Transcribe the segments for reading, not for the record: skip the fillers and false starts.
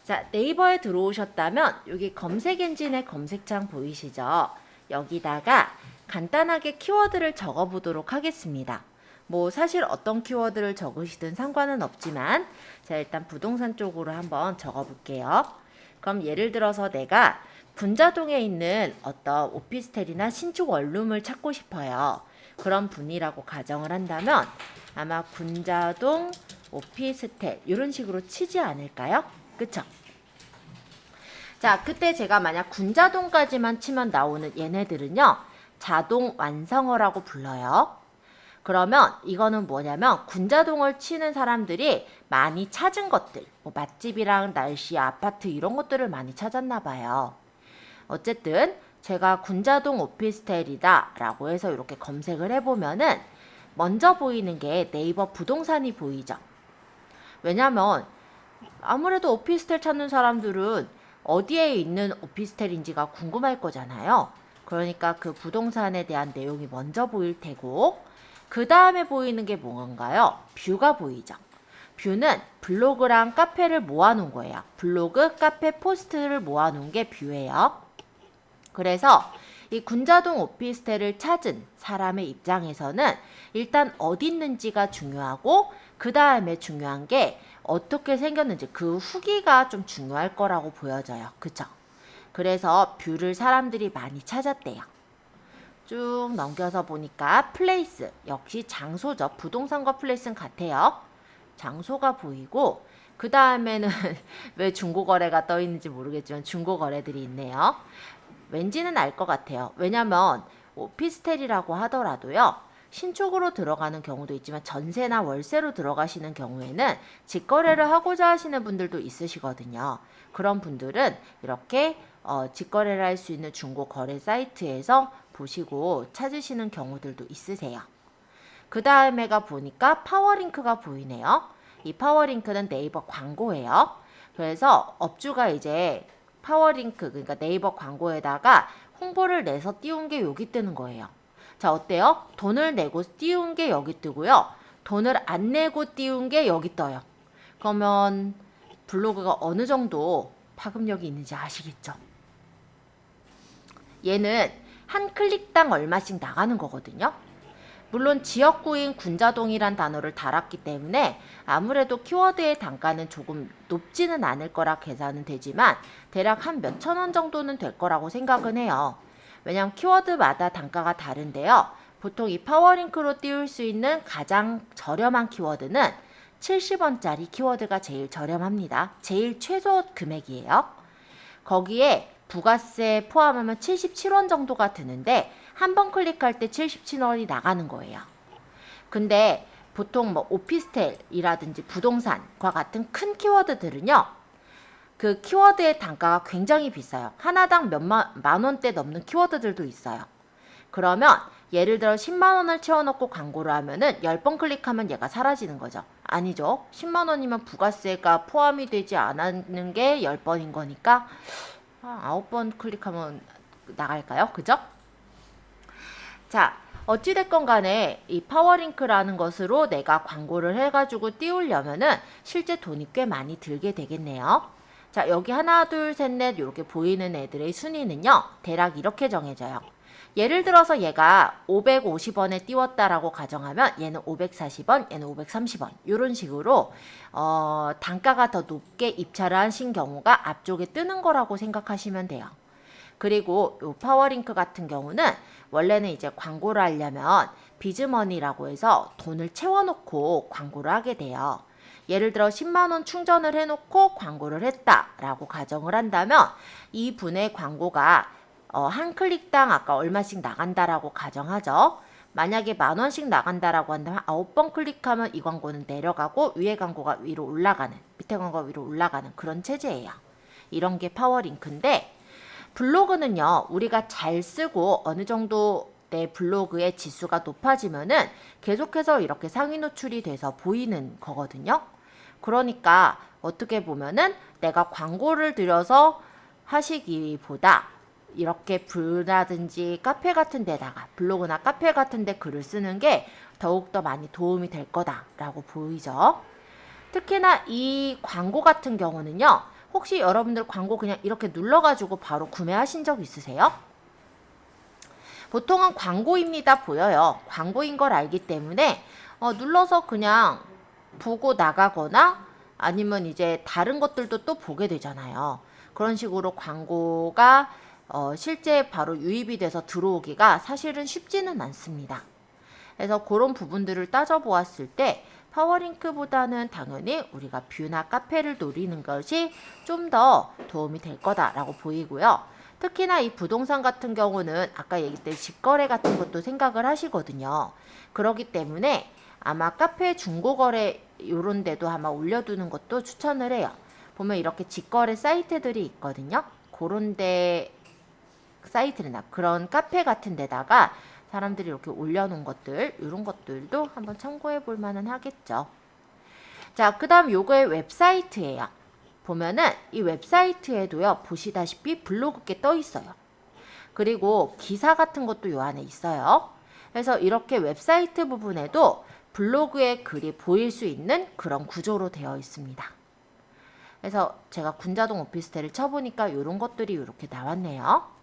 자, 네이버에 들어오셨다면 여기 검색 엔진의 검색창 보이시죠? 여기다가 간단하게 키워드를 적어보도록 하겠습니다. 뭐 사실 어떤 키워드를 적으시든 상관은 없지만 자, 일단 부동산 쪽으로 한번 적어볼게요. 그럼 예를 들어서 내가 군자동에 있는 어떤 오피스텔이나 신축 원룸을 찾고 싶어요. 그런 분이라고 가정을 한다면 아마 군자동 오피스텔 이런 식으로 치지 않을까요? 그쵸? 자, 그때 제가 만약 군자동까지만 치면 나오는 얘네들은요, 자동 완성어라고 불러요. 그러면 이거는 뭐냐면 군자동을 치는 사람들이 많이 찾은 것들, 뭐 맛집이랑 날씨, 아파트 이런 것들을 많이 찾았나 봐요. 어쨌든 제가 군자동 오피스텔이다 라고 해서 이렇게 검색을 해보면은 먼저 보이는 게 네이버 부동산이 보이죠. 왜냐면 아무래도 오피스텔 찾는 사람들은 어디에 있는 오피스텔인지가 궁금할 거잖아요. 그러니까 그 부동산에 대한 내용이 먼저 보일 테고 그 다음에 보이는 게 뭔가요? 뷰가 보이죠. 뷰는 블로그랑 카페를 모아놓은 거예요. 블로그, 카페, 포스트를 모아놓은 게 뷰예요. 그래서 이 군자동 오피스텔을 찾은 사람의 입장에서는 일단 어디 있는지가 중요하고 그 다음에 중요한 게 어떻게 생겼는지 그 후기가 좀 중요할 거라고 보여져요. 그쵸? 그래서 뷰를 사람들이 많이 찾았대요. 쭉 넘겨서 보니까 플레이스 역시 장소죠. 부동산과 플레이스는 같아요. 장소가 보이고 그 다음에는 왜 중고거래가 떠 있는지 모르겠지만 중고거래들이 있네요. 왠지는 알 것 같아요. 왜냐면 오피스텔이라고 하더라도요. 신축으로 들어가는 경우도 있지만 전세나 월세로 들어가시는 경우에는 직거래를 하고자 하시는 분들도 있으시거든요. 그런 분들은 이렇게 직거래를 할 수 있는 중고거래 사이트에서 보시고 찾으시는 경우들도 있으세요. 그 다음에가 보니까 파워링크가 보이네요. 이 파워링크는 네이버 광고예요. 그래서 업주가 이제 파워링크, 그러니까 네이버 광고에다가 홍보를 내서 띄운 게 여기 뜨는 거예요. 자, 어때요? 돈을 내고 띄운 게 여기 뜨고요. 돈을 안 내고 띄운 게 여기 떠요. 그러면 블로그가 어느 정도 파급력이 있는지 아시겠죠? 얘는 한 클릭당 얼마씩 나가는 거거든요. 물론 지역구인 군자동이란 단어를 달았기 때문에 아무래도 키워드의 단가는 조금 높지는 않을 거라 계산은 되지만 대략 한 몇천 원 정도는 될 거라고 생각은 해요. 왜냐하면 키워드마다 단가가 다른데요. 보통 이 파워링크로 띄울 수 있는 가장 저렴한 키워드는 70원짜리 키워드가 제일 저렴합니다. 제일 최소 금액이에요. 거기에 부가세 포함하면 77원 정도가 드는데 한 번 클릭할 때 77원이 나가는 거예요. 근데 보통 뭐 오피스텔이라든지 부동산과 같은 큰 키워드들은요. 그 키워드의 단가가 굉장히 비싸요. 하나당 만 원대 넘는 키워드들도 있어요. 그러면 예를 들어 10만 원을 채워넣고 광고를 하면은 10번 클릭하면 얘가 사라지는 거죠. 아니죠. 10만 원이면 부가세가 포함이 되지 않는 게 10번인 거니까 9번 클릭하면 나갈까요? 그죠? 자, 어찌됐건 간에 이 파워링크라는 것으로 내가 광고를 해가지고 띄우려면은 실제 돈이 꽤 많이 들게 되겠네요. 자, 여기 하나, 둘, 셋, 넷 이렇게 보이는 애들의 순위는요. 대략 이렇게 정해져요. 예를 들어서 얘가 550원에 띄웠다라고 가정하면 얘는 540원, 얘는 530원 이런 식으로 단가가 더 높게 입찰을 하신 경우가 앞쪽에 뜨는 거라고 생각하시면 돼요. 그리고 요 파워링크 같은 경우는 원래는 이제 광고를 하려면 비즈머니라고 해서 돈을 채워놓고 광고를 하게 돼요. 예를 들어 10만원 충전을 해놓고 광고를 했다라고 가정을 한다면 이 분의 광고가 한 클릭당 아까 얼마씩 나간다라고 가정하죠. 만약에 만원씩 나간다라고 한다면 9번 클릭하면 이 광고는 내려가고 위에 광고가 위로 올라가는, 밑에 광고가 위로 올라가는 그런 체제예요. 이런 게 파워링크인데 블로그는요. 우리가 잘 쓰고 어느 정도 내 블로그의 지수가 높아지면은 계속해서 이렇게 상위 노출이 돼서 보이는 거거든요. 그러니까 어떻게 보면은 내가 광고를 들여서 하시기보다 이렇게 블라든지 카페 같은 데다가 블로그나 카페 같은 데 글을 쓰는 게 더욱더 많이 도움이 될 거다라고 보이죠. 특히나 이 광고 같은 경우는요. 혹시 여러분들 광고 그냥 이렇게 눌러가지고 바로 구매하신 적 있으세요? 보통은 광고입니다 보여요. 광고인 걸 알기 때문에 눌러서 그냥 보고 나가거나 아니면 이제 다른 것들도 또 보게 되잖아요. 그런 식으로 광고가 실제 바로 유입이 돼서 들어오기가 사실은 쉽지는 않습니다. 그래서 그런 부분들을 따져보았을 때 파워링크보다는 당연히 우리가 뷰나 카페를 노리는 것이 좀 더 도움이 될 거다라고 보이고요. 특히나 이 부동산 같은 경우는 아까 얘기했던 직거래 같은 것도 생각을 하시거든요. 그렇기 때문에 아마 카페 중고거래 이런 데도 아마 올려두는 것도 추천을 해요. 보면 이렇게 직거래 사이트들이 있거든요. 그런 데 사이트나 그런 카페 같은 데다가 사람들이 이렇게 올려놓은 것들, 이런 것들도 한번 참고해 볼 만은 하겠죠. 자, 그 다음 요거의 웹사이트예요. 보면은 이 웹사이트에도요, 보시다시피 블로그게 떠 있어요. 그리고 기사 같은 것도 요 안에 있어요. 그래서 이렇게 웹사이트 부분에도 블로그의 글이 보일 수 있는 그런 구조로 되어 있습니다. 그래서 제가 군자동 오피스텔을 쳐보니까 이런 것들이 이렇게 나왔네요.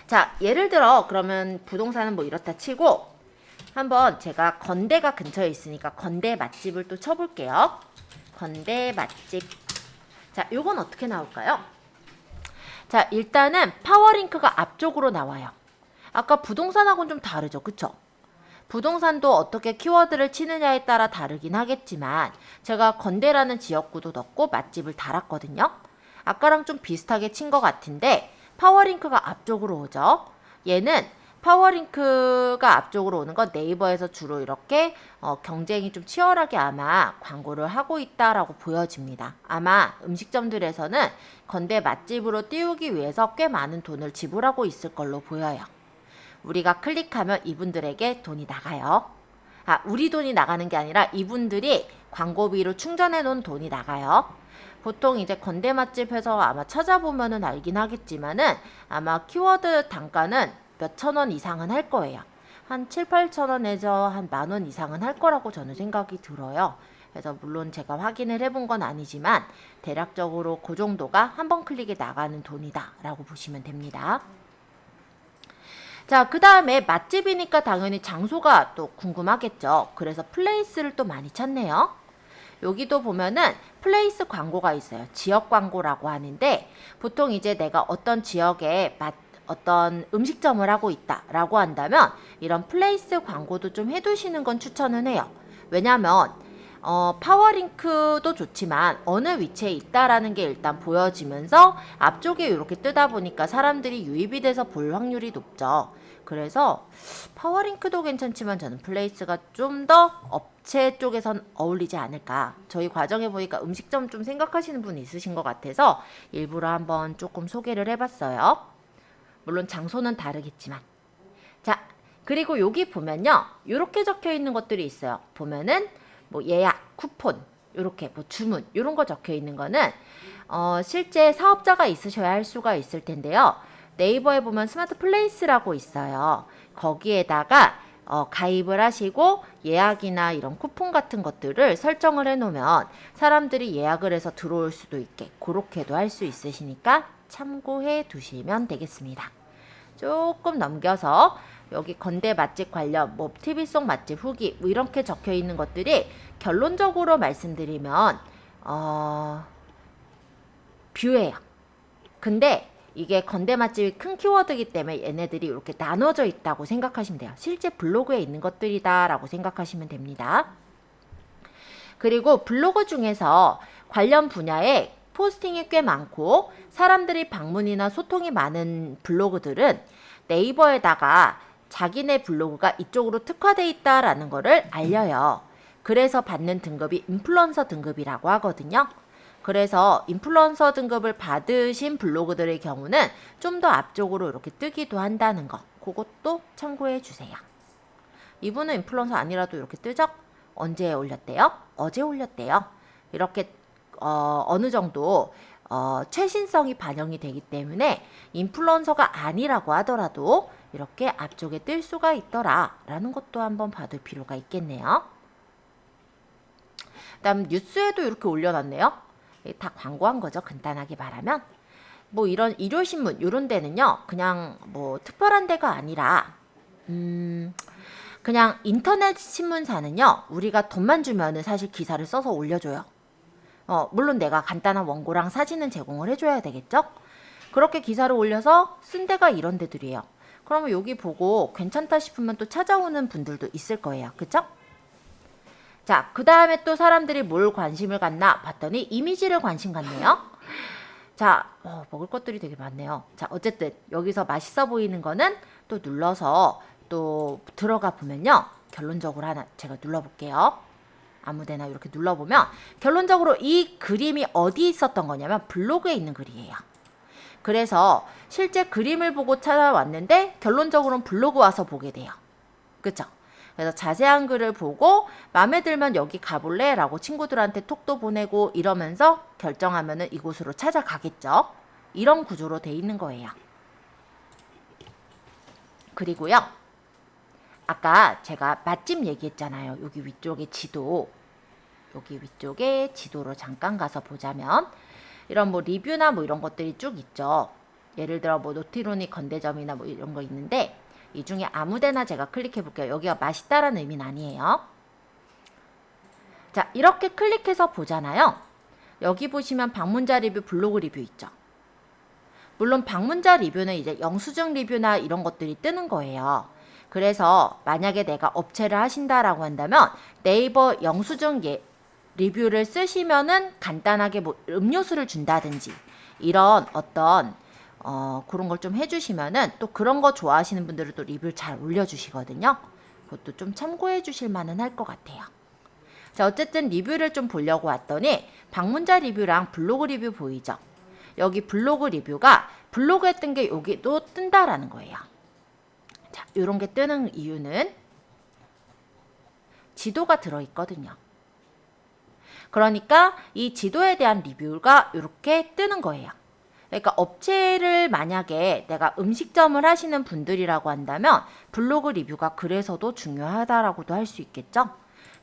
자, 예를 들어 그러면 부동산은 뭐 이렇다 치고 한번 제가 건대가 근처에 있으니까 건대 맛집을 또 쳐볼게요. 건대 맛집. 자, 요건 어떻게 나올까요? 자, 일단은 파워링크가 앞쪽으로 나와요. 아까 부동산하고는 좀 다르죠, 그쵸? 부동산도 어떻게 키워드를 치느냐에 따라 다르긴 하겠지만 제가 건대라는 지역구도 넣고 맛집을 달았거든요. 아까랑 좀 비슷하게 친 것 같은데 파워링크가 앞쪽으로 오죠. 얘는 파워링크가 앞쪽으로 오는 건 네이버에서 주로 이렇게 경쟁이 좀 치열하게 아마 광고를 하고 있다라고 보여집니다. 아마 음식점들에서는 건대 맛집으로 띄우기 위해서 꽤 많은 돈을 지불하고 있을 걸로 보여요. 우리가 클릭하면 이분들에게 돈이 나가요. 아, 우리 돈이 나가는 게 아니라 이분들이 광고비로 충전해 놓은 돈이 나가요. 보통 이제 건대 맛집에서 아마 찾아보면은 알긴 하겠지만은 아마 키워드 단가는 몇천 원 이상은 할 거예요. 한 7, 8천 원에서 한 10,000원 이상은 할 거라고 저는 생각이 들어요. 그래서 물론 제가 확인을 해본 건 아니지만 대략적으로 그 정도가 한 번 클릭에 나가는 돈이다 라고 보시면 됩니다. 자, 그 다음에 맛집이니까 당연히 장소가 또 궁금하겠죠. 그래서 플레이스를 또 많이 찾네요. 여기도 보면은 플레이스 광고가 있어요. 지역 광고라고 하는데 보통 이제 내가 어떤 지역에 어떤 음식점을 하고 있다라고 한다면 이런 플레이스 광고도 좀 해두시는 건 추천은 해요. 왜냐면 파워링크도 좋지만 어느 위치에 있다라는 게 일단 보여지면서 앞쪽에 이렇게 뜨다 보니까 사람들이 유입이 돼서 볼 확률이 높죠. 그래서 파워링크도 괜찮지만 저는 플레이스가 좀 더 업체 쪽에선 어울리지 않을까. 저희 과정에 보니까 음식점 좀 생각하시는 분이 있으신 것 같아서 일부러 한번 조금 소개를 해봤어요. 물론 장소는 다르겠지만. 자, 그리고 여기 보면요. 이렇게 적혀 있는 것들이 있어요. 보면은 뭐 예약, 쿠폰, 이렇게 뭐 주문 이런 거 적혀 있는 거는 실제 사업자가 있으셔야 할 수가 있을 텐데요. 네이버에 보면 스마트 플레이스라고 있어요. 거기에다가 가입을 하시고 예약이나 이런 쿠폰 같은 것들을 설정을 해놓으면 사람들이 예약을 해서 들어올 수도 있게 그렇게도 할 수 있으시니까 참고해 두시면 되겠습니다. 조금 넘겨서 여기 건대 맛집 관련 뭐 TV송 맛집 후기 뭐 이렇게 적혀 있는 것들이 결론적으로 말씀드리면 뷰예요. 근데 이게 건대 맛집이 큰 키워드이기 때문에 얘네들이 이렇게 나눠져 있다고 생각하시면 돼요. 실제 블로그에 있는 것들이다 라고 생각하시면 됩니다. 그리고 블로그 중에서 관련 분야에 포스팅이 꽤 많고 사람들이 방문이나 소통이 많은 블로그들은 네이버에다가 자기네 블로그가 이쪽으로 특화되어 있다라는 거를 알려요. 그래서 받는 등급이 인플루언서 등급이라고 하거든요. 그래서 인플루언서 등급을 받으신 블로그들의 경우는 좀 더 앞쪽으로 이렇게 뜨기도 한다는 거. 그것도 참고해 주세요. 이분은 인플루언서 아니라도 이렇게 뜨죠? 언제 올렸대요? 어제 올렸대요. 이렇게 어느 정도 최신성이 반영이 되기 때문에 인플루언서가 아니라고 하더라도 이렇게 앞쪽에 뜰 수가 있더라 라는 것도 한번 봐둘 필요가 있겠네요. 그 다음 뉴스에도 이렇게 올려놨네요. 다 광고한 거죠. 간단하게 말하면. 뭐 이런 일요신문 이런 데는요. 그냥 뭐 특별한 데가 아니라 그냥 인터넷 신문사는요. 우리가 돈만 주면은 사실 기사를 써서 올려줘요. 물론 내가 간단한 원고랑 사진은 제공을 해줘야 되겠죠? 그렇게 기사를 올려서 쓴 데가 이런 데들이에요. 그러면 여기 보고 괜찮다 싶으면 또 찾아오는 분들도 있을 거예요. 그쵸? 자, 그 다음에 또 사람들이 뭘 관심을 갖나 봤더니 이미지를 관심 갖네요. 자, 먹을 것들이 되게 많네요. 자, 어쨌든 여기서 맛있어 보이는 거는 또 눌러서 또 들어가 보면요. 결론적으로 하나 제가 눌러볼게요. 아무데나 이렇게 눌러보면 결론적으로 이 그림이 어디 있었던 거냐면 블로그에 있는 글이에요. 그래서 실제 그림을 보고 찾아왔는데 결론적으로는 블로그 와서 보게 돼요. 그쵸? 그래서 자세한 글을 보고 마음에 들면 여기 가볼래? 라고 친구들한테 톡도 보내고 이러면서 결정하면은 이곳으로 찾아가겠죠. 이런 구조로 돼 있는 거예요. 그리고요. 아까 제가 맛집 얘기했잖아요. 여기 위쪽에 지도. 여기 위쪽에 지도로 잠깐 가서 보자면 이런 뭐 리뷰나 뭐 이런 것들이 쭉 있죠. 예를 들어 뭐 노티로니 건대점이나 뭐 이런 거 있는데 이 중에 아무데나 제가 클릭해 볼게요. 여기가 맛있다라는 의미는 아니에요. 자, 이렇게 클릭해서 보잖아요. 여기 보시면 방문자 리뷰, 블로그 리뷰 있죠. 물론 방문자 리뷰는 이제 영수증 리뷰나 이런 것들이 뜨는 거예요. 그래서 만약에 내가 업체를 하신다라고 한다면 네이버 영수증 리뷰를 쓰시면은 간단하게 뭐 음료수를 준다든지 이런 어떤 그런 걸 좀 해주시면은 또 그런 거 좋아하시는 분들은 또 리뷰를 잘 올려주시거든요. 그것도 좀 참고해 주실 만은 할 것 같아요. 자, 어쨌든 리뷰를 좀 보려고 왔더니 방문자 리뷰랑 블로그 리뷰 보이죠? 여기 블로그 리뷰가 블로그에 뜬 게 여기도 뜬다라는 거예요. 자, 이런 게 뜨는 이유는 지도가 들어있거든요. 그러니까 이 지도에 대한 리뷰가 이렇게 뜨는 거예요. 그러니까 업체를 만약에 내가 음식점을 하시는 분들이라고 한다면 블로그 리뷰가 그래서도 중요하다라고도 할 수 있겠죠.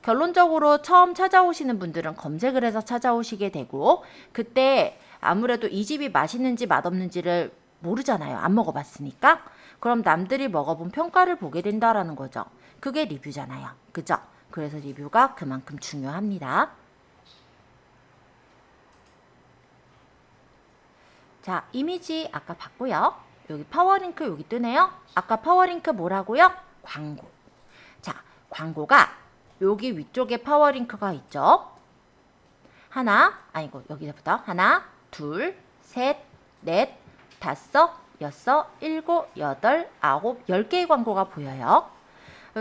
결론적으로 처음 찾아오시는 분들은 검색을 해서 찾아오시게 되고 그때 아무래도 이 집이 맛있는지 맛없는지를 모르잖아요. 안 먹어봤으니까. 그럼 남들이 먹어본 평가를 보게 된다라는 거죠. 그게 리뷰잖아요. 그죠? 그래서 리뷰가 그만큼 중요합니다. 자, 이미지 아까 봤고요. 여기 파워링크 여기 뜨네요. 아까 파워링크 뭐라고요? 광고. 자, 광고가 여기 위쪽에 파워링크가 있죠. 여기서부터 하나, 둘, 셋, 넷, 다섯, 여섯, 일곱, 여덟, 아홉, 10개의 광고가 보여요.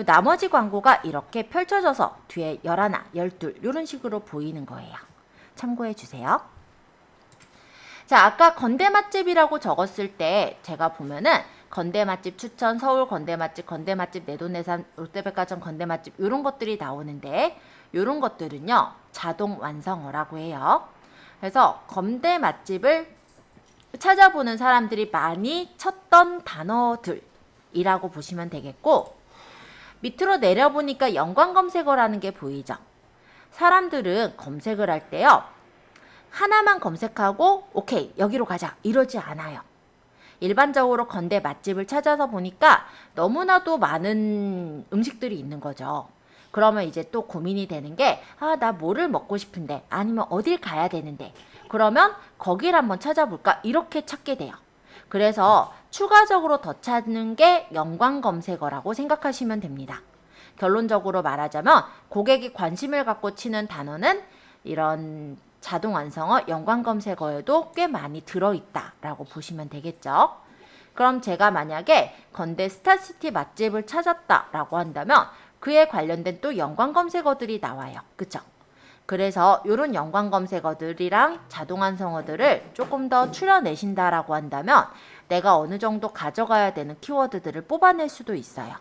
나머지 광고가 이렇게 펼쳐져서 뒤에 11, 12 이런 식으로 보이는 거예요. 참고해 주세요. 자, 아까 건대 맛집이라고 적었을 때 제가 보면은 건대 맛집 추천, 서울 건대 맛집, 내돈내산, 롯데백화점 건대 맛집 이런 것들이 나오는데 이런 것들은요 자동 완성어라고 해요. 그래서 건대 맛집을 찾아보는 사람들이 많이 쳤던 단어들이라고 보시면 되겠고 밑으로 내려보니까 연관 검색어라는 게 보이죠. 사람들은 검색을 할 때요. 하나만 검색하고 오케이 여기로 가자 이러지 않아요. 일반적으로 건대 맛집을 찾아서 보니까 너무나도 많은 음식들이 있는 거죠. 그러면 이제 또 고민이 되는 게 나 뭐를 먹고 싶은데 아니면 어딜 가야 되는데 그러면 거기를 한번 찾아볼까 이렇게 찾게 돼요. 그래서 추가적으로 더 찾는 게 연관 검색어라고 생각하시면 됩니다. 결론적으로 말하자면 고객이 관심을 갖고 치는 단어는 이런 자동 완성어, 연관 검색어에도 꽤 많이 들어있다라고 보시면 되겠죠. 그럼 제가 만약에 건대 스타시티 맛집을 찾았다라고 한다면 그에 관련된 또 연관 검색어들이 나와요. 그쵸? 그래서 이런 연관 검색어들이랑 자동 완성어들을 조금 더 추려내신다라고 한다면 내가 어느 정도 가져가야 되는 키워드들을 뽑아낼 수도 있어요.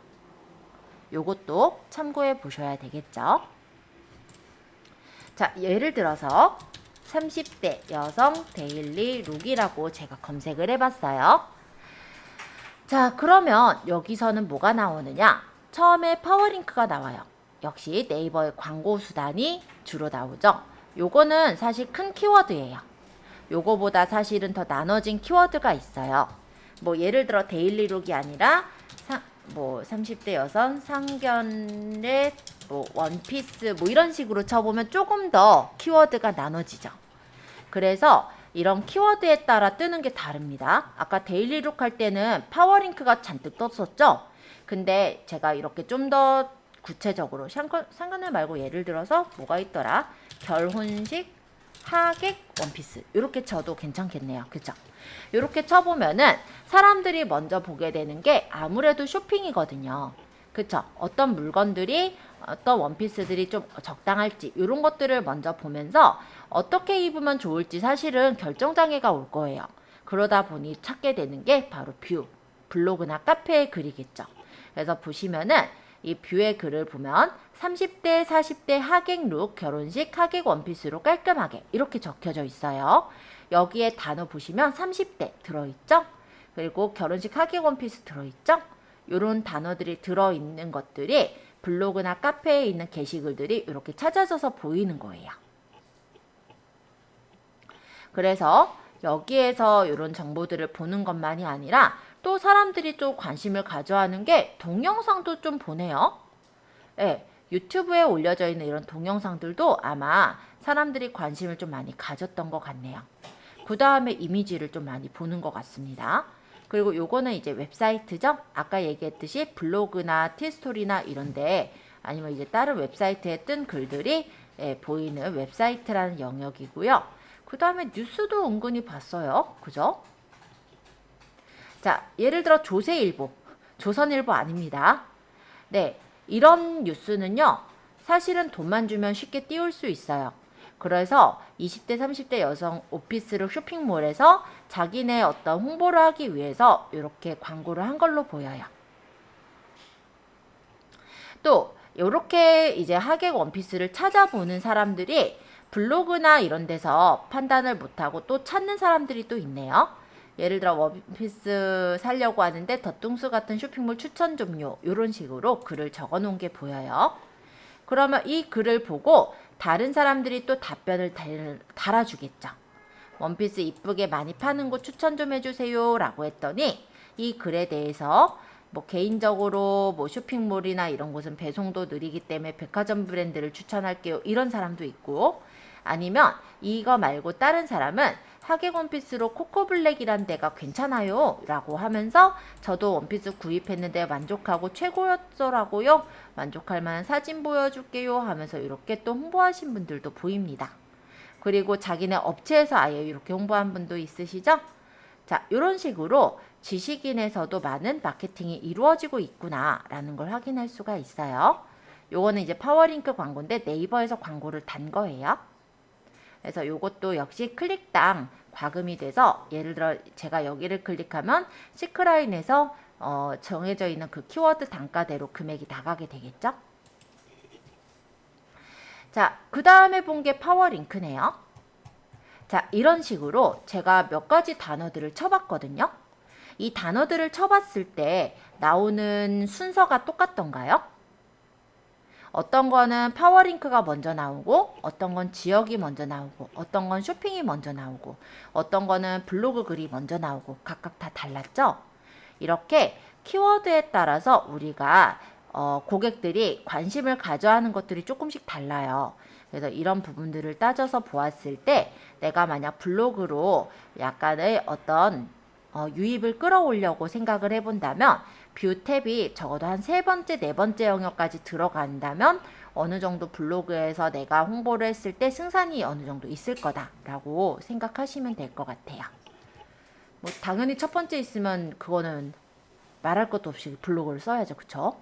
요것도 참고해 보셔야 되겠죠. 자, 예를 들어서 30대 여성 데일리 룩이라고 제가 검색을 해봤어요. 자, 그러면 여기서는 뭐가 나오느냐? 처음에 파워링크가 나와요. 역시 네이버의 광고 수단이 주로 나오죠. 요거는 사실 큰 키워드예요. 요거보다 사실은 더 나눠진 키워드가 있어요. 뭐 예를 들어 데일리룩이 아니라 뭐 30대 여성, 상견례, 뭐 원피스 뭐 이런 식으로 쳐보면 조금 더 키워드가 나눠지죠. 그래서 이런 키워드에 따라 뜨는 게 다릅니다. 아까 데일리룩 할 때는 파워링크가 잔뜩 떴었죠. 근데 제가 이렇게 좀 더 구체적으로 상견례 말고 예를 들어서 뭐가 있더라? 결혼식, 하객, 원피스 이렇게 쳐도 괜찮겠네요. 그쵸? 이렇게 쳐보면은 사람들이 먼저 보게 되는 게 아무래도 쇼핑이거든요. 그쵸? 어떤 물건들이 어떤 원피스들이 좀 적당할지 이런 것들을 먼저 보면서 어떻게 입으면 좋을지 사실은 결정장애가 올 거예요. 그러다 보니 찾게 되는 게 바로 뷰, 블로그나 카페의 글이겠죠. 그래서 보시면은 이 뷰의 글을 보면 30대, 40대 하객 룩, 결혼식, 하객 원피스로 깔끔하게 이렇게 적혀져 있어요. 여기에 단어 보시면 30대 들어있죠? 그리고 결혼식 하객 원피스 들어있죠? 이런 단어들이 들어있는 것들이 블로그나 카페에 있는 게시글들이 이렇게 찾아져서 보이는 거예요. 그래서 여기에서 이런 정보들을 보는 것만이 아니라 또 사람들이 좀 관심을 가져하는 게 동영상도 좀 보네요. 네, 유튜브에 올려져 있는 이런 동영상들도 아마 사람들이 관심을 좀 많이 가졌던 것 같네요. 그 다음에 이미지를 좀 많이 보는 것 같습니다. 그리고 요거는 이제 웹사이트죠. 아까 얘기했듯이 블로그나 티스토리나 이런데 아니면 이제 다른 웹사이트에 뜬 글들이 보이는 웹사이트라는 영역이고요. 그 다음에 뉴스도 은근히 봤어요. 그죠? 자, 예를 들어 조세일보, 조선일보 아닙니다. 네, 이런 뉴스는요. 사실은 돈만 주면 쉽게 띄울 수 있어요. 그래서 20대, 30대 여성 오피스룩 쇼핑몰에서 자기네 어떤 홍보를 하기 위해서 이렇게 광고를 한 걸로 보여요. 또 이렇게 이제 하객 원피스를 찾아보는 사람들이 블로그나 이런 데서 판단을 못하고 또 찾는 사람들이 또 있네요. 예를 들어 원피스 사려고 하는데 더뚱스 같은 쇼핑몰 추천 좀요. 이런 식으로 글을 적어 놓은 게 보여요. 그러면 이 글을 보고 다른 사람들이 또 답변을 달아주겠죠. 원피스 이쁘게 많이 파는 곳 추천 좀 해주세요 라고 했더니 이 글에 대해서 뭐 개인적으로 뭐 쇼핑몰이나 이런 곳은 배송도 느리기 때문에 백화점 브랜드를 추천할게요 이런 사람도 있고, 아니면 이거 말고 다른 사람은 하객 원피스로 코코블랙이란 데가 괜찮아요 라고 하면서 저도 원피스 구입했는데 만족하고 최고였더라고요, 만족할 만한 사진 보여줄게요 하면서 이렇게 또 홍보하신 분들도 보입니다. 그리고 자기네 업체에서 아예 이렇게 홍보한 분도 있으시죠? 자, 이런 식으로 지식인에서도 많은 마케팅이 이루어지고 있구나 라는 걸 확인할 수가 있어요. 요거는 이제 파워링크 광고인데 네이버에서 광고를 단 거예요. 그래서 요것도 역시 클릭당 과금이 돼서 예를 들어 제가 여기를 클릭하면 시크라인에서 정해져 있는 그 키워드 단가대로 금액이 나가게 되겠죠. 자, 그 다음에 본 게 파워링크네요. 자, 이런 식으로 제가 몇 가지 단어들을 쳐봤거든요. 이 단어들을 쳐봤을 때 나오는 순서가 똑같던가요? 어떤 거는 파워링크가 먼저 나오고, 어떤 건 지역이 먼저 나오고, 어떤 건 쇼핑이 먼저 나오고, 어떤 거는 블로그 글이 먼저 나오고, 각각 다 달랐죠? 이렇게 키워드에 따라서 우리가 고객들이 관심을 가져하는 것들이 조금씩 달라요. 그래서 이런 부분들을 따져서 보았을 때 내가 만약 블로그로 약간의 어떤 유입을 끌어오려고 생각을 해본다면 뷰 탭이 적어도 한 3번째, 4번째 영역까지 들어간다면 어느 정도 블로그에서 내가 홍보를 했을 때 승산이 어느 정도 있을 거다라고 생각하시면 될 것 같아요. 뭐 당연히 첫 번째 있으면 그거는 말할 것도 없이 블로그를 써야죠. 그쵸?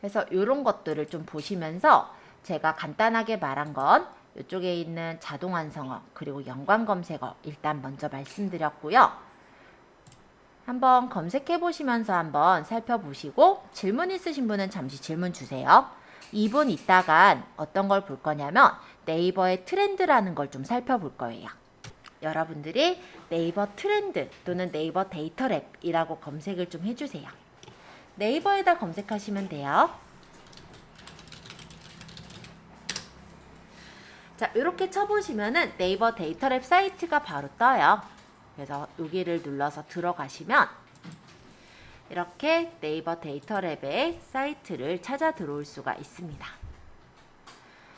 그래서 이런 것들을 좀 보시면서 제가 간단하게 말한 건 이쪽에 있는 자동 완성어 그리고 연관 검색어 일단 먼저 말씀드렸고요. 한번 검색해 보시면서 한번 살펴보시고 질문 있으신 분은 잠시 질문 주세요. 2분 있다간 어떤 걸 볼 거냐면 네이버의 트렌드라는 걸 좀 살펴볼 거예요. 여러분들이 네이버 트렌드 또는 네이버 데이터랩이라고 검색을 좀 해주세요. 네이버에다 검색하시면 돼요. 자, 이렇게 쳐보시면은 네이버 데이터랩 사이트가 바로 떠요. 그래서 여기를 눌러서 들어가시면 이렇게 네이버 데이터랩의 사이트를 찾아 들어올 수가 있습니다.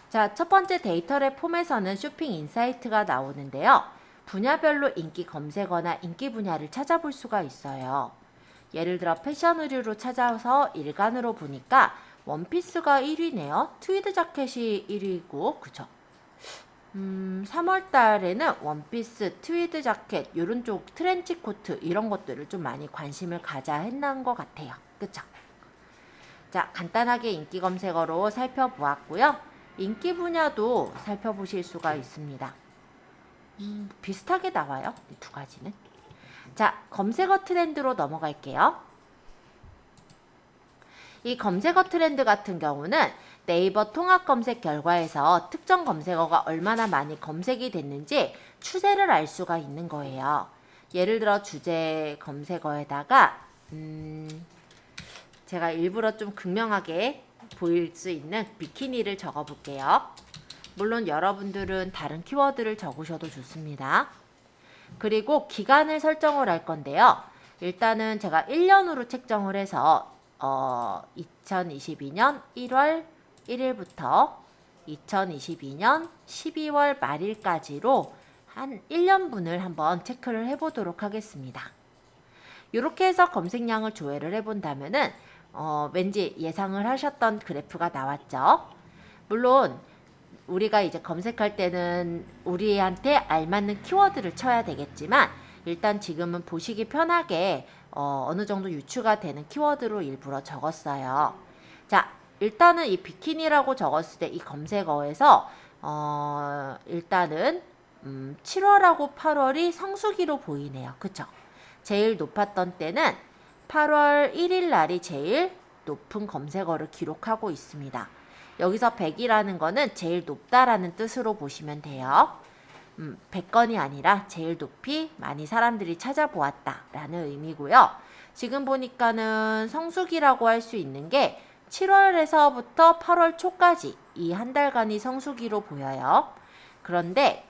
자, 첫 번째 데이터랩 폼에서는 쇼핑 인사이트가 나오는데요. 분야별로 인기 검색어나 인기 분야를 찾아볼 수가 있어요. 예를 들어 패션 의류로 찾아서 일간으로 보니까 원피스가 1위네요. 트위드 자켓이 1위고, 그쵸? 3월 달에는 원피스, 트위드 자켓, 요런 쪽 트렌치 코트 이런 것들을 좀 많이 관심을 가져야 했는 것 같아요. 그쵸? 자, 간단하게 인기 검색어로 살펴보았고요. 인기 분야도 살펴보실 수가 있습니다. 비슷하게 나와요. 이 두 가지는. 자, 검색어 트렌드로 넘어갈게요. 이 검색어 트렌드 같은 경우는 네이버 통합 검색 결과에서 특정 검색어가 얼마나 많이 검색이 됐는지 추세를 알 수가 있는 거예요. 예를 들어 주제 검색어에다가 제가 일부러 좀 극명하게 보일 수 있는 비키니를 적어 볼게요. 물론 여러분들은 다른 키워드를 적으셔도 좋습니다. 그리고 기간을 설정을 할 건데요. 일단은 제가 1년으로 책정을 해서 2022년 1월 1일부터 2022년 12월 말일까지로 한 1년분을 한번 체크를 해보도록 하겠습니다. 이렇게 해서 검색량을 조회를 해본다면은 왠지 예상을 하셨던 그래프가 나왔죠. 물론 우리가 이제 검색할 때는 우리한테 알맞는 키워드를 쳐야 되겠지만 일단 지금은 보시기 편하게 어느 정도 유추가 되는 키워드로 일부러 적었어요. 자, 일단은 이 비키니라고 적었을 때 이 검색어에서 일단은 7월하고 8월이 성수기로 보이네요. 그쵸? 제일 높았던 때는 8월 1일 날이 제일 높은 검색어를 기록하고 있습니다. 여기서 100이라는 거는 제일 높다라는 뜻으로 보시면 돼요. 100건이 아니라 제일 높이 많이 사람들이 찾아보았다라는 의미고요. 지금 보니까는 성수기라고 할 수 있는 게 7월에서부터 8월 초까지 이 한 달간이 성수기로 보여요. 그런데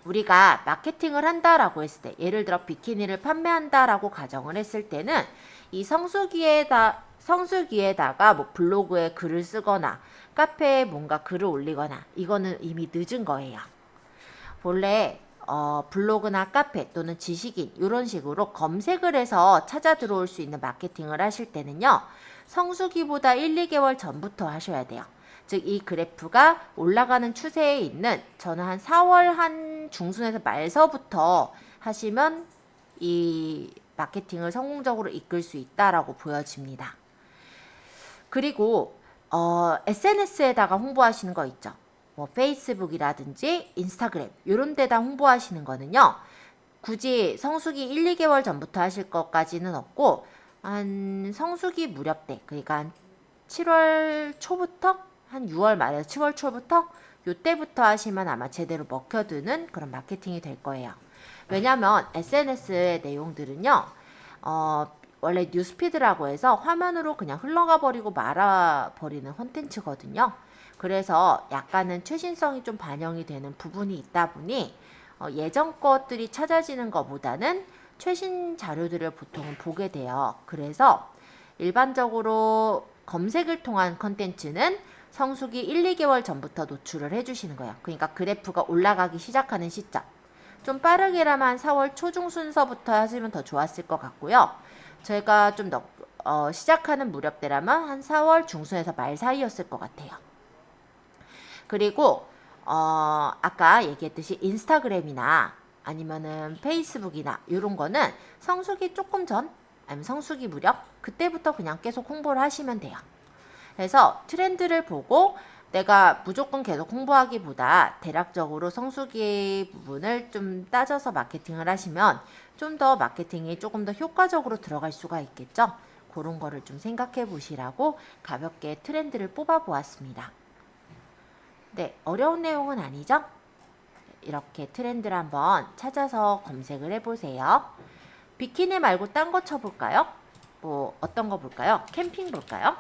우리가 마케팅을 한다라고 했을 때, 예를 들어 비키니를 판매한다라고 가정을 했을 때는 이 성수기에다가 뭐 블로그에 글을 쓰거나 카페에 뭔가 글을 올리거나 이거는 이미 늦은 거예요. 본래 블로그나 카페 또는 지식인 이런 식으로 검색을 해서 찾아 들어올 수 있는 마케팅을 하실 때는요. 성수기보다 1, 2개월 전부터 하셔야 돼요. 즉 이 그래프가 올라가는 추세에 있는 저는 한 4월 한 중순에서 말서부터 하시면 이 마케팅을 성공적으로 이끌 수 있다라고 보여집니다. 그리고 SNS에다가 홍보하시는 거 있죠. 뭐 페이스북이라든지 인스타그램 이런 데다 홍보하시는 거는요. 굳이 성수기 1, 2개월 전부터 하실 것까지는 없고 한 성수기 무렵 때 그러니까 한 7월 초부터 한 6월 말에서 7월 초부터 요때부터 하시면 아마 제대로 먹혀드는 그런 마케팅이 될 거예요. 왜냐면 SNS의 내용들은요. 원래 뉴스피드라고 해서 화면으로 그냥 흘러가 버리고 말아 버리는 콘텐츠거든요. 그래서 약간은 최신성이 좀 반영이 되는 부분이 있다 보니 예전 것들이 찾아지는 것보다는 최신 자료들을 보통은 보게 돼요. 그래서 일반적으로 검색을 통한 콘텐츠는 성수기 1, 2개월 전부터 노출을 해주시는 거예요. 그러니까 그래프가 올라가기 시작하는 시점. 좀 빠르게라면 4월 초중 순서부터 하시면 더 좋았을 것 같고요. 저희가 좀 시작하는 무렵대라면 한 4월 중순에서 말 사이였을 것 같아요. 그리고 아까 얘기했듯이 인스타그램이나 아니면은 페이스북이나 이런 거는 성수기 조금 전 아니면 성수기 무렵 그때부터 그냥 계속 홍보를 하시면 돼요. 그래서 트렌드를 보고 내가 무조건 계속 홍보하기보다 대략적으로 성수기 부분을 좀 따져서 마케팅을 하시면 좀 더 마케팅이 조금 더 효과적으로 들어갈 수가 있겠죠. 그런 거를 좀 생각해 보시라고 가볍게 트렌드를 뽑아 보았습니다. 네, 어려운 내용은 아니죠? 이렇게 트렌드를 한번 찾아서 검색을 해보세요. 비키니 말고 딴 거 쳐볼까요? 뭐 어떤 거 볼까요? 캠핑 볼까요?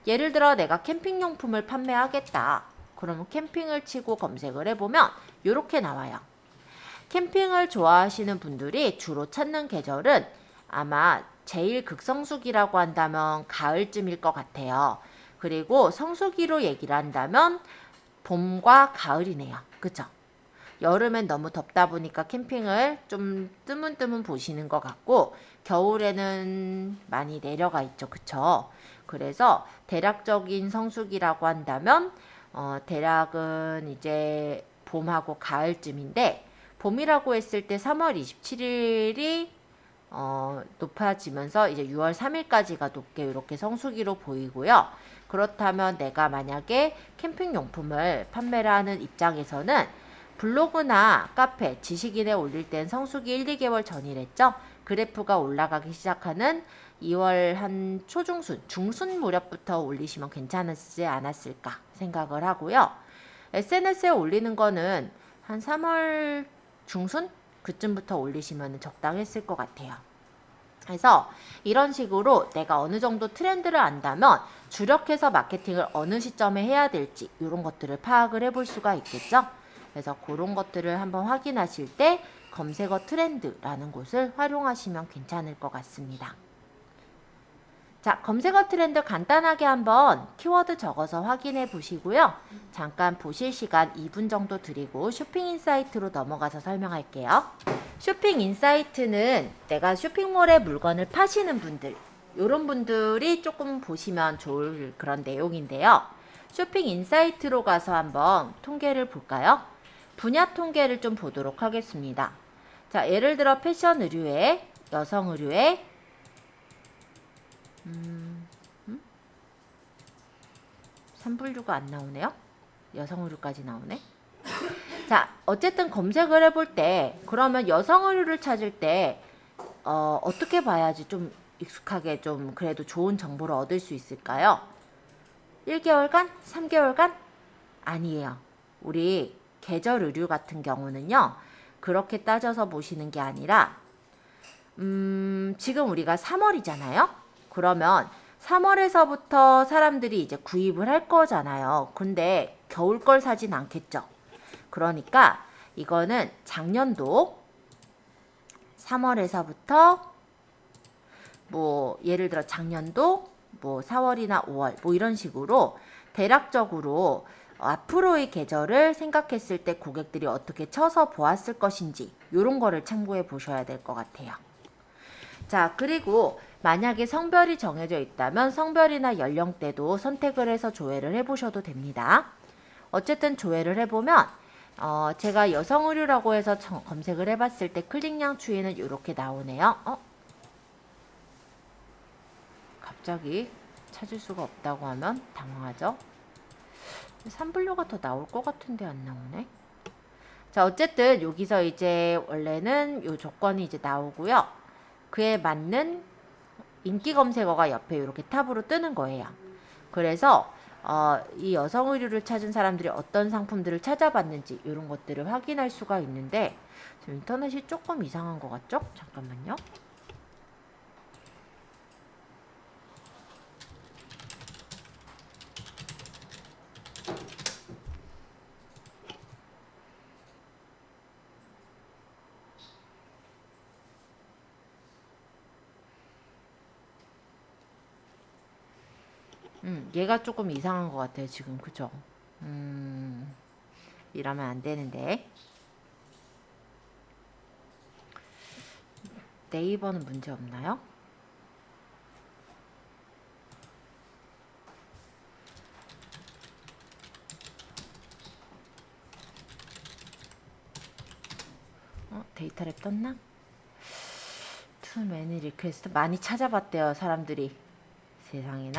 예를 들어 내가 캠핑용품을 판매하겠다. 그러면 캠핑을 치고 검색을 해보면 이렇게 나와요. 캠핑을 좋아하시는 분들이 주로 찾는 계절은 아마 제일 극성수기라고 한다면 가을쯤일 것 같아요. 그리고 성수기로 얘기를 한다면 봄과 가을이네요. 그죠? 여름엔 너무 덥다 보니까 캠핑을 좀 뜨문뜨문 보시는 것 같고 겨울에는 많이 내려가 있죠. 그쵸? 그래서 대략적인 성수기라고 한다면 대략은 이제 봄하고 가을쯤인데 봄이라고 했을 때 3월 27일이 높아지면서 이제 6월 3일까지가 높게 이렇게 성수기로 보이고요. 그렇다면 내가 만약에 캠핑 용품을 판매를 하는 입장에서는 블로그나 카페, 지식인에 올릴 땐 성수기 1, 2개월 전이랬죠? 그래프가 올라가기 시작하는 2월 한 초중순, 중순 무렵부터 올리시면 괜찮지 않았을까 생각을 하고요. SNS에 올리는 거는 한 3월 중순? 그쯤부터 올리시면 적당했을 것 같아요. 그래서 이런 식으로 내가 어느 정도 트렌드를 안다면 주력해서 마케팅을 어느 시점에 해야 될지 이런 것들을 파악을 해볼 수가 있겠죠. 그래서 그런 것들을 한번 확인하실 때 검색어 트렌드라는 곳을 활용하시면 괜찮을 것 같습니다. 자, 검색어 트렌드 간단하게 한번 키워드 적어서 확인해 보시고요. 잠깐 보실 시간 2분 정도 드리고 쇼핑인사이트로 넘어가서 설명할게요. 쇼핑인사이트는 내가 쇼핑몰에 물건을 파시는 분들, 이런 분들이 조금 보시면 좋을 그런 내용인데요. 쇼핑인사이트로 가서 한번 통계를 볼까요? 분야 통계를 좀 보도록 하겠습니다. 자, 예를 들어 패션 의류에, 여성 의류에, 산불류가 안 나오네요. 여성 의류까지 나오네. 자, 어쨌든 검색을 해볼 때 그러면 여성 의류를 찾을 때 어떻게 봐야지 좀 익숙하게 좀 그래도 좋은 정보를 얻을 수 있을까요? 1개월간? 3개월간? 아니에요. 우리 계절 의류 같은 경우는요. 그렇게 따져서 보시는 게 아니라 지금 우리가 3월이잖아요. 그러면 3월에서부터 사람들이 이제 구입을 할 거잖아요. 근데 겨울 걸 사진 않겠죠. 그러니까 이거는 작년도 3월에서부터 뭐 예를 들어 작년도 뭐 4월이나 5월 뭐 이런 식으로 대략적으로 앞으로의 계절을 생각했을 때 고객들이 어떻게 쳐서 보았을 것인지 이런 거를 참고해 보셔야 될 것 같아요. 자, 그리고 만약에 성별이 정해져 있다면 성별이나 연령대도 선택을 해서 조회를 해보셔도 됩니다. 어쨌든 조회를 해보면 제가 여성 의류라고 해서 검색을 해봤을 때 클릭량 추이는 이렇게 나오네요. 갑자기 찾을 수가 없다고 하면 당황하죠. 산불류가 더 나올 것 같은데 안 나오네. 자, 어쨌든 여기서 이제 원래는 요 조건이 이제 나오고요. 그에 맞는 인기 검색어가 옆에 이렇게 탑으로 뜨는 거예요. 그래서 이 여성 의류를 찾은 사람들이 어떤 상품들을 찾아봤는지 이런 것들을 확인할 수가 있는데 지금 인터넷이 조금 이상한 것 같죠? 잠깐만요. 얘가 조금 이상한 것 같아요, 지금. 그죠? 이러면 안 되는데. 네이버는 문제 없나요? 데이터랩 떴나? 투 매니 리퀘스트 많이 찾아봤대요, 사람들이. 세상에나.